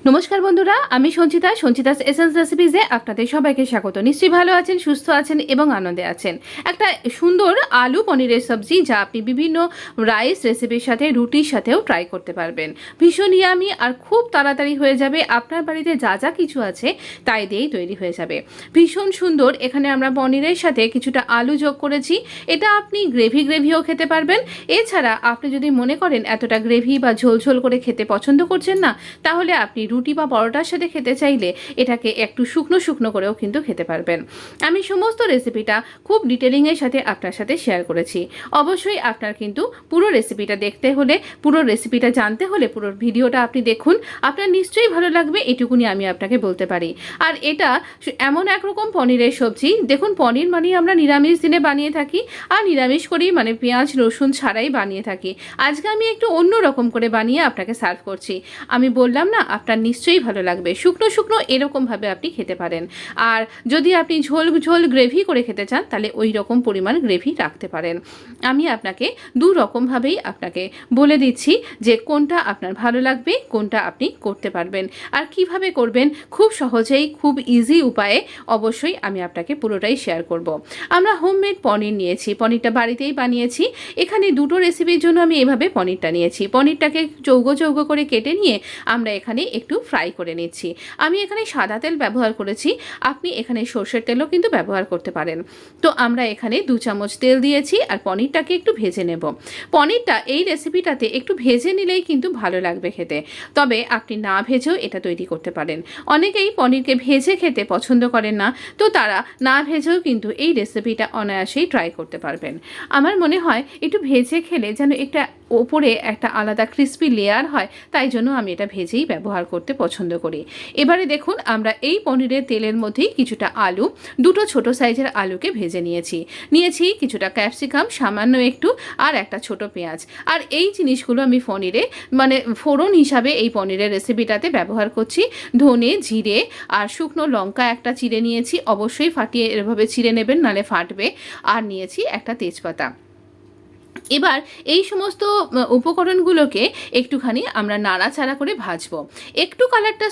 নমস্কার বন্ধুরা, আমি সঞ্চিতাস এসেন্স রেসিপিজে আপনাদের সবাইকে স্বাগত। নিশ্চয়ই ভালো আছেন, সুস্থ আছেন এবং আনন্দে আছেন। একটা সুন্দর আলু পনিরের সবজি যা আপনি বিভিন্ন রাইস রেসিপির সাথে, রুটির সাথেও ট্রাই করতে পারবেন। ভীষণ ইয়ামি আর খুব তাড়াতাড়ি হয়ে যাবে। আপনার বাড়িতে যা যা কিছু আছে তাই দিয়েই তৈরি হয়ে যাবে। ভীষণ সুন্দর। এখানে আমরা পনিরের সাথে কিছুটা আলু যোগ করেছি। এটা আপনি গ্রেভিও খেতে পারবেন। এছাড়া আপনি যদি মনে করেন এতটা গ্রেভি বা ঝোল করে খেতে পছন্দ করছেন না, তাহলে আপনি রুটি বা পরোটার সাথে খেতে চাইলে এটাকে একটু শুকনো করেও কিন্তু খেতে পারবেন। আমি সমস্ত রেসিপিটা খুব ডিটেলিংয়ের সাথে আপনার সাথে শেয়ার করেছি। অবশ্যই আপনার কিন্তু পুরো রেসিপিটা দেখতে হলে, পুরো রেসিপিটা জানতে হলে পুরো ভিডিওটা আপনি দেখুন। আপনার নিশ্চয়ই ভালো লাগবে, এটুকুনি আমি আপনাকে বলতে পারি। আর এটা এমন একরকম পনিরের সবজি, দেখুন পনির মানে আমরা নিরামিষ দিনে বানিয়ে থাকি, আর নিরামিষ করেই মানে পেঁয়াজ রসুন ছাড়াই বানিয়ে থাকি। আজকে আমি একটু অন্য রকম করে বানিয়ে আপনাকে সার্ভ করছি। আমি বললাম না, আপনার নিশ্চয়ই ভালো লাগবে। শুকনো এরকমভাবে আপনি খেতে পারেন। আর যদি আপনি ঝোল গ্রেভি করে খেতে চান, তাহলে ওই রকম পরিমাণ গ্রেভি রাখতে পারেন। আমি আপনাকে দু রকমভাবেই আপনাকে বলে দিচ্ছি যে কোনটা আপনার ভালো লাগবে, কোনটা আপনি করতে পারবেন আর কিভাবে করবেন। খুব সহজেই, খুব ইজি উপায়ে অবশ্যই আমি আপনাকে পুরোটাই শেয়ার করব। আমরা হোমমেড পনির নিয়েছি, পনিরটা বাড়িতেই বানিয়েছি। এখানে দুটো রেসিপির জন্য আমি এভাবে পনিরটা নিয়েছি। পনিরটাকে চৌকো করে কেটে নিয়ে আমরা এখানে একটু ফ্রাই করে নিচ্ছি। আমি এখানে সাদা তেল ব্যবহার করেছি, আপনি এখানে সর্ষের তেলও কিন্তু ব্যবহার করতে পারেন। তো আমরা এখানে 2 চামচ তেল দিয়েছি আর পনিরটাকে একটু ভেজে নেব। পনিরটা এই রেসিপিটাতে একটু ভেজে নিলেই কিন্তু ভালো লাগবে খেতে। তবে আপনি না ভেজেও এটা তৈরি করতে পারেন। অনেকেই পনিরকে ভেজে খেতে পছন্দ করেন না, তো তারা না ভেজেও কিন্তু এই রেসিপিটা অনায়াসেই ট্রাই করতে পারবেন। আমার মনে হয় একটু ভেজে খেলে যেন একটা ওপরে একটা আলাদা ক্রিস্পি লেয়ার হয়, তাই জন্য আমি এটা ভেজেই ব্যবহার করতে পছন্দ করি। এবারে দেখুন, আমরা এই পনিরের তেলের মধ্যেই কিছুটা আলু, দুটো ছোট সাইজের আলুকে ভেজে নিয়েছি কিছুটা ক্যাপসিকাম সামান্য একটু, আর একটা ছোট পেঁয়াজ। আর এই জিনিসগুলো আমি পনিরে মানে ফোড়ন হিসাবে এই পনিরের রেসিপিটাতে ব্যবহার করছি। ধনে, জিরে আর শুকনো লঙ্কা একটা চিড়ে নিয়েছি। অবশ্যই ফাটিয়ে এভাবে চিড়ে নেবেন, নালে ফাটবে। আর নিয়েছি একটা তেজপাতা। এবার এই সমস্ত উপকরণগুলোকে একটুখানি আমরা নাড়াচাড়া করে ভাজবো। একটু কালারটা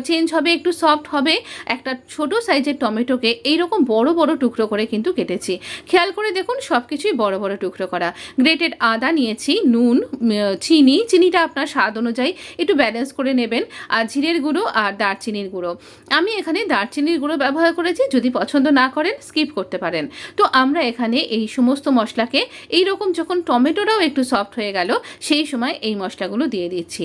চেঞ্জ হবে, একটু সফট হবে। একটা ছোট সাইজের টমেটোকে এইরকম বড় টুকরো করে কিন্তু কেটেছি। খেয়াল করে দেখুন, সব কিছুই বড় টুকরো করা। গ্রেটেড আদা নিয়েছি, নুন, চিনিটা আপনার স্বাদ অনুযায়ী একটু ব্যালেন্স করে নেবেন। আর জিরের গুঁড়ো আর দারচিনির গুঁড়ো, আমি এখানে দারচিনির গুঁড়ো ব্যবহার করেছি। যদি পছন্দ না করেন স্কিপ করতে পারেন। তো আমরা এখানে এই সমস্ত মশলাকে এইরকম যখন টমেটোটাও একটু সফট হয়ে গেল, সেই সময় এই মশলাগুলো দিয়ে দিচ্ছি।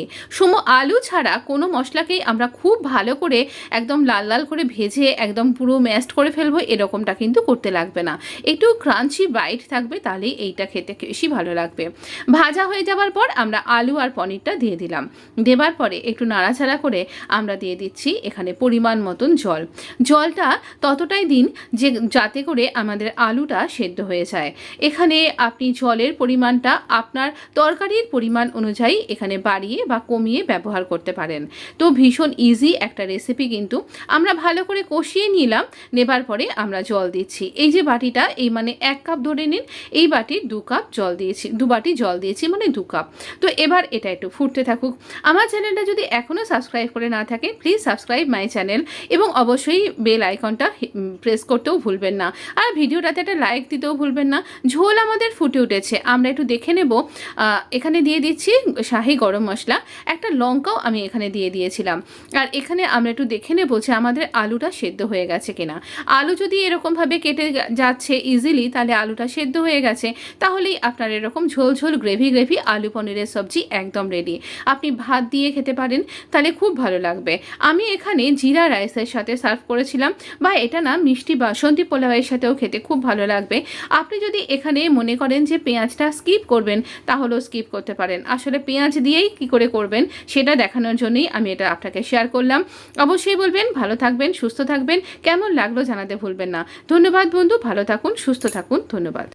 আলু ছাড়া কোনো মশলাকেই আমরা খুব ভালো করে একদম লাল করে ভেজে একদম পুরো ম্যাশড করে ফেলবো, এরকমটা কিন্তু করতে লাগবে না। একটু ক্রাঞ্চি বাইট থাকবে, তাহলেই এইটা খেতে বেশি ভালো লাগবে। ভাজা হয়ে যাওয়ার পর আমরা আলু আর পনিরটা দিয়ে দিলাম। দেবার পরে একটু নাড়াচাড়া করে আমরা দিয়ে দিচ্ছি এখানে পরিমাণ মতন জলটা ততটাই দিন যে যাতে করে আমাদের আলুটা সেদ্ধ হয়ে যায়। এখানে আপনি জলের পরিমাণটা আপনার তরকারির পরিমাণ অনুযায়ী এখানে বাড়িয়ে বা কমিয়ে ব্যবহার করতে পারেন। তো ভীষণ ইজি একটা রেসিপি। কিন্তু আমরা ভালো করে কষিয়ে নেবার পরে আমরা জল দিচ্ছি। এই যে বাটিটা, এই মানে 1 কাপ ধরে নিন, এই বাটির 2 কাপ জল দিয়েছি, 2 বাটি জল দিয়েছি, মানে 2 কাপ। তো এবার এটা একটু ফুটতে থাকুক। আমার চ্যানেলটা যদি এখনও সাবস্ক্রাইব করে না থাকে, প্লিজ সাবস্ক্রাইব মাই চ্যানেল এবং অবশ্যই বেল আইকনটা প্রেস করতেও ভুলবেন না। আর ভিডিওটাতে একটা লাইক দিতেও ভুলবেন না। ঝোল আমাদের ফুটে উঠেছে, আমরা একটু দেখে নেব। এখানে দিয়ে দিচ্ছি শাহি গরম মশলা, একটা লঙ্কাও আমি এখানে দিয়ে দিয়েছিলাম। আর এখানে আমরা একটু দেখে নেব যে আমাদের আলুটা সেদ্ধ হয়ে গেছে কিনা। আলু যদি এরকমভাবে কেটে যাচ্ছে ইজিলি, তাহলে আলুটা সেদ্ধ হয়ে গেছে। তাহলেই আপনার এরকম ঝোল গ্রেভি আলু পনিরের সবজি একদম রেডি। আপনি ভাত দিয়ে খেতে পারেন, তাহলে খুব ভালো লাগবে। আমি এখানে জিরা রাইসের সাথে সার্ভ করেছিলাম, বা এটা না মিষ্টি বাসন্তী পোলাওয়ের সাথেও খেতে খুব ভালো লাগবে। আপনি যদি এখানে মনে করেন যে পেঁয়াজটা স্কিপ করবেন, তাহলেও স্কিপ করতে পারেন। আসলে পেঁয়াজ দিয়েই কি করে করবেন সেটা দেখানোর জন্যই আমি এটা আপনাকে শেয়ার করলাম। অবশ্যই বলবেন, ভালো থাকবেন, সুস্থ থাকবেন। কেমন লাগলো জানাতে ভুলবেন না। ধন্যবাদ বন্ধু, ভালো থাকুন, সুস্থ থাকুন, ধন্যবাদ।